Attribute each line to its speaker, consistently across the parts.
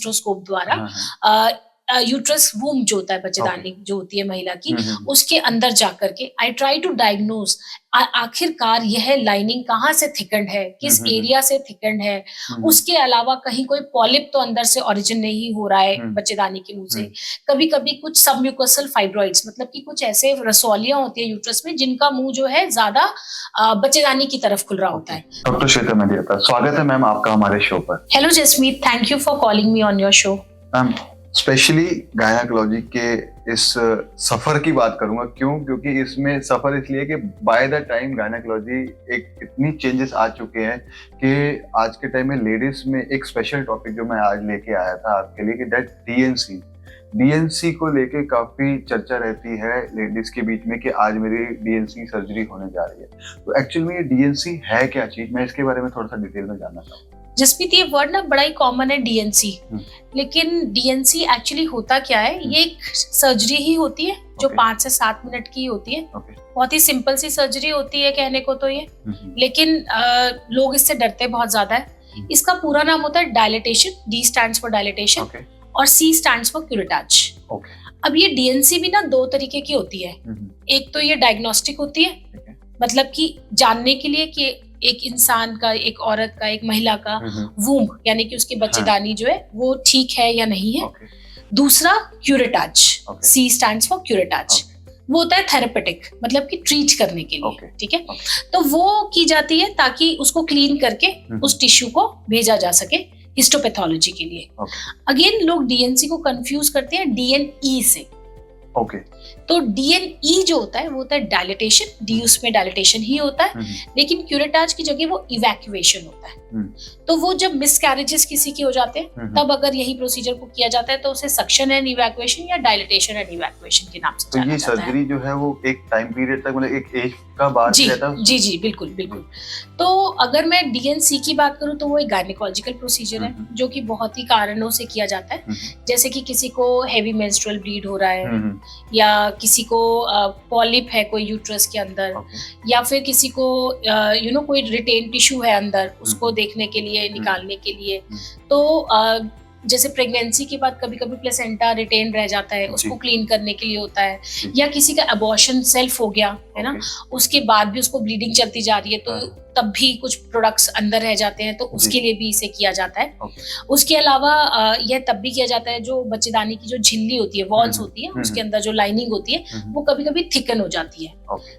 Speaker 1: हिस्ट्रोस्कोप द्वारा
Speaker 2: हाँ, हाँ।
Speaker 1: यूट्रस वूम जो होता है,
Speaker 2: ओके।
Speaker 1: बच्चेदानी जो होती है महिला की,
Speaker 2: हम्म।
Speaker 1: उसके अंदर जाकर के आई ट्राई टू डायग्नोज आखिरकार यह लाइनिंग कहाँ से थिकन्ड है, किस
Speaker 2: हम्म।
Speaker 1: एरिया से थिकन्ड है। उसके अलावा कहीं कोई पॉलिप तो अंदर से ओरिजिन नहीं हो रहा है बच्चेदानी के मुंह से। कभी कभी कुछ सबम्यूकोसल फाइब्रॉइड्स, मतलब कि कुछ ऐसे रसौलियां होती है यूट्रस में जिनका मुंह जो है ज्यादा बच्चेदानी की तरफ खुल रहा होता है।
Speaker 2: डॉक्टर श्वेता मेहता, स्वागत है मैम आपका हमारे शो पर।
Speaker 1: Hello Jasmeet, thank you for calling me on your show.
Speaker 2: Ma'am, specially gynaecology के इस सफर की बात करूंगा। क्योंकि इसमें सफर इसलिए कि बाय द टाइम गायनेकोलॉजी एक इतनी चेंजेस आ चुके हैं कि आज के टाइम में लेडीज में एक स्पेशल टॉपिक जो मैं आज लेके आया था आपके लिए कि दैट डीएनसी को लेके काफी चर्चा रहती है लेडीज के बीच में कि आज मेरी डीएनसी सर्जरी होने जा रही है। तो एक्चुअली में ये डीएनसी है क्या चीज, मैं इसके बारे में थोड़ा सा डिटेल में जानना चाहूँगा।
Speaker 1: जसप्रीत, ये वर्ड ना बड़ा ही कॉमन है डीएनसी, लेकिन डीएनसी एक्चुअली होता क्या है? ये एक सर्जरी ही होती है जो 5 से 7 मिनट की होती है। बहुत ही सिंपल सी सर्जरी होती है कहने को तो ये, लेकिन लोग इससे डरते बहुत ज्यादा है। इसका पूरा नाम होता है dilatation. D stands for dilatation और सी स्टैंड्स फॉर क्यूरेटाज। अब ये डीएनसी भी ना 2 तरीके की होती है। एक तो ये डायग्नोस्टिक होती है, मतलब कि जानने के लिए कि एक इंसान का, एक औरत का, एक महिला का वूम यानी कि उसकी बच्चेदानी जो है वो ठीक है या नहीं है। दूसरा curettage, C stands for curettage, वो होता है थेरेपेटिक, मतलब कि ट्रीट करने के लिए। ठीक है, तो वो की जाती है ताकि उसको क्लीन करके उस टिश्यू को भेजा जा सके हिस्टोपैथोलॉजी के लिए। अगेन लोग डीएनसी को कंफ्यूज करते हैं डीएनई से। तो डीएनई जो होता है वो होता है डायलिटेशन। डी उसमें डायलिटेशन ही होता है, लेकिन क्यूरेटाज की जगह वो इवैक्यूएशन होता है। तो वो जब मिसकैरेजेस किसी के हो जाते हैं तब अगर यही प्रोसीजर को किया जाता है तो उसे सक्शन एंड इवैक्यूएशन या डायलिटेशन एंड इवैक्यूएशन के नाम से जाना जाता है।
Speaker 2: सर्जरी जो है वो एक टाइम पीरियड तक, मतलब एक एज का बाद रहता है।
Speaker 1: जी बिल्कुल बिल्कुल। तो अगर मैं डीएनसी की बात करूं तो वो एक गायनेकोलॉजिकल प्रोसीजर है जो कि बहुत ही कारणों से किया जाता है। जैसे कि किसी को हेवी मेंस्ट्रुअल ब्लीड हो रहा है, या किसी को पॉलिप है कोई यूट्रस के अंदर, या फिर किसी को कोई रिटेन टिश्यू है अंदर, उसको देखने के लिए, निकालने के लिए। तो जैसे प्रेगनेंसी के बाद कभी कभी प्लेसेंटा रिटेन रह जाता है, उसको क्लीन करने के लिए होता है। या किसी का अबॉर्शन सेल्फ हो गया है ना, उसके बाद भी उसको ब्लीडिंग चलती जा रही है तो तब भी कुछ प्रोडक्ट्स अंदर रह जाते हैं, तो उसके लिए भी इसे किया जाता है। उसके अलावा यह तब भी किया जाता है जो बच्चेदानी की जो झिल्ली होती है, वॉल्स होती है, उसके अंदर जो लाइनिंग होती है वो कभी कभी थिकन हो जाती है,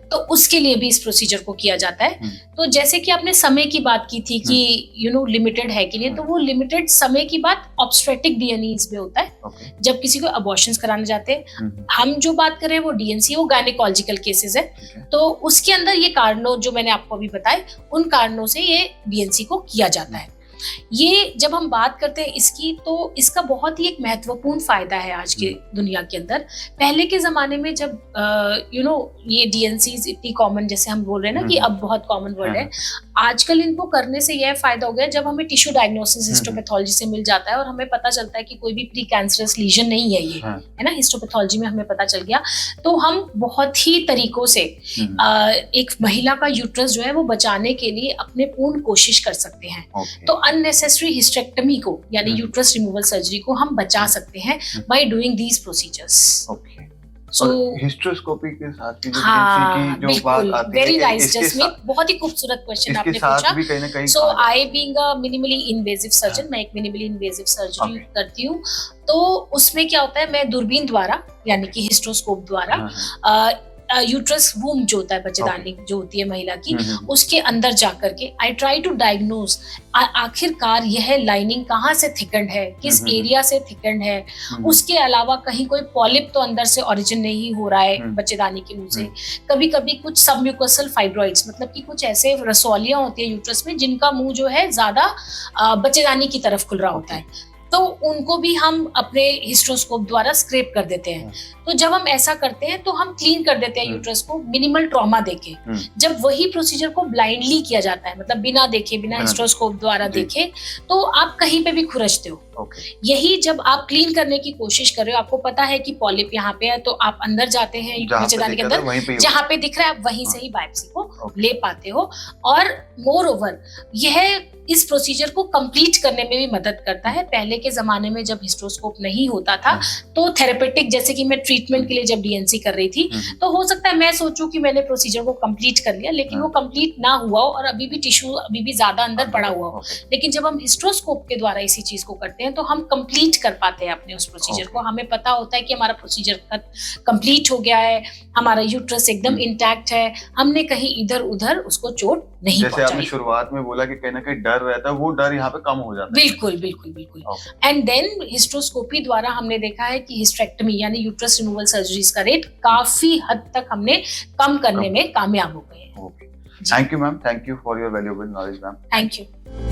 Speaker 1: तो उसके लिए भी इस प्रोसीजर को किया जाता है। तो जैसे कि आपने समय की बात की थी कि लिमिटेड है कि नहीं, तो वो लिमिटेड समय की बात ऑब्स्टेट्रिक डीएनईज में होता है जब किसी को अबॉर्शंस कराने जाते हैं। हम जो बात कर रहे हैं वो डीएनसी, वो गायनेकोलॉजिकल केसेस है। तो उसके अंदर ये कारणों जो मैंने आपको अभी बताए, उन कारणों से ये डीएनसी को किया जाता है। ये जब हम बात करते हैं इसकी, तो इसका बहुत ही एक महत्वपूर्ण फायदा है आज के दुनिया के अंदर। पहले के जमाने में जब ये डीएनसीज इतनी कॉमन, जैसे हम बोल रहे हैं ना कि अब बहुत कॉमन वर्ड है, आजकल इनको करने से यह फायदा हो गया जब हमें टिश्यू डायग्नोसिस हिस्टोपैथोलॉजी से मिल जाता है और हमें पता चलता है कि कोई भी प्री कैंसरस लीजन नहीं है ये, है ना, हिस्टोपैथोलॉजी में हमें पता चल गया। तो हम बहुत ही तरीकों से एक महिला का यूट्रस जो है वो बचाने के लिए अपने पूर्ण कोशिश कर सकते हैं। तो अननेसेसरी हिस्टेक्टमी को यानी यूट्रस रिमूवल सर्जरी को हम बचा सकते हैं by doing these procedures.
Speaker 2: Hysteroscopy के साथ की
Speaker 1: जो बात आती है, वेरी नाइस जसमीत, बहुत ही खूबसूरत क्वेश्चन आपने पूछा। So I being a minimally invasive surgeon, मैं एक मिनिमली इन्वेजिव सर्जरी करती हूँ। तो उसमें क्या होता है, मैं दूरबीन द्वारा यानी कि हिस्ट्रोस्कोप द्वारा यूट्रस वूम जो होता है, बच्चेदानी जो होती है महिला की, उसके अंदर जाकर के आई ट्राई टू डायग्नोज आखिरकार यह लाइनिंग कहाँ से थिकन्ड है, किस एरिया से थिकन्ड है। उसके अलावा कहीं कोई पॉलिप तो अंदर से ओरिजिन नहीं हो रहा है बच्चेदानी के मुंह से। कभी कभी कुछ सबम्यूकोसल फाइब्रॉइड्स, मतलब कि कुछ ऐसे रसौलियां होती है यूट्रस में जिनका मुंह जो है ज्यादा बच्चेदानी की तरफ खुल रहा होता है, तो उनको भी हम अपने हिस्ट्रोस्कोप द्वारा स्क्रैप कर देते हैं। तो जब हम ऐसा करते हैं तो हम क्लीन कर देते हैं यूट्रस को मिनिमल ट्रॉमा देके। जब वही प्रोसीजर को ब्लाइंडली किया जाता है, मतलब बिना देखे, बिना हिस्ट्रोस्कोप द्वारा देखे, तो आप कहीं पे भी खुरचते हो,
Speaker 2: ओके,
Speaker 1: यही जब आप क्लीन करने की कोशिश कर रहे हो, आपको पता है कि पॉलिप यहाँ पे है, तो आप अंदर जाते हैं
Speaker 2: जहाँ पे
Speaker 1: बच्चेदानी के
Speaker 2: दिखा था
Speaker 1: अंदर,
Speaker 2: वहीं पे ही
Speaker 1: जहाँ पे दिख रहा है आप वहीं
Speaker 2: हाँ।
Speaker 1: से ही बायोप्सी को
Speaker 2: ओके,
Speaker 1: ले पाते हो। और मोर ओवर यह इस प्रोसीजर को कंप्लीट करने में भी मदद करता है। पहले के जमाने में जब हिस्ट्रोस्कोप नहीं होता था तो थेरेपेटिक, जैसे कि मैं ट्रीटमेंट के लिए जब डीएनसी कर रही थी, तो हो सकता है मैं सोचूं कि मैंने प्रोसीजर को कंप्लीट कर लिया, लेकिन वो कंप्लीट ना हुआ हो और अभी भी टिश्यू अभी भी ज्यादा अंदर पड़ा हुआ हो। लेकिन जब हम हिस्ट्रोस्कोप के द्वारा इसी चीज को करते हैं तो हम कंप्लीट कर पाते हैं अपने उस प्रोसीजर को। हमें पता होता है कि हमारा प्रोसीजर कंप्लीट हो गया है, हमारा यूट्रस एकदम इंटैक्ट है, हमने कहीं इधर उधर उसको चोट नहीं
Speaker 2: जैसे आपने
Speaker 1: पहुंचाई।
Speaker 2: शुरुआत में बोला कि कहीं ना कहीं डर रहता है, वो डर यहाँ पे कम हो जाता है।
Speaker 1: बिल्कुल बिल्कुल बिल्कुल। एंड देन हिस्ट्रोस्कोपी द्वारा हमने देखा है कि हिस्टेक्टमी यानी यूट्रस रिमूवल सर्जरीज का रेट काफी हद तक हमने कम करने में कामयाब हो गए हैं।
Speaker 2: Thank you ma'am, thank you for your valuable knowledge ma'am.
Speaker 1: Thank you.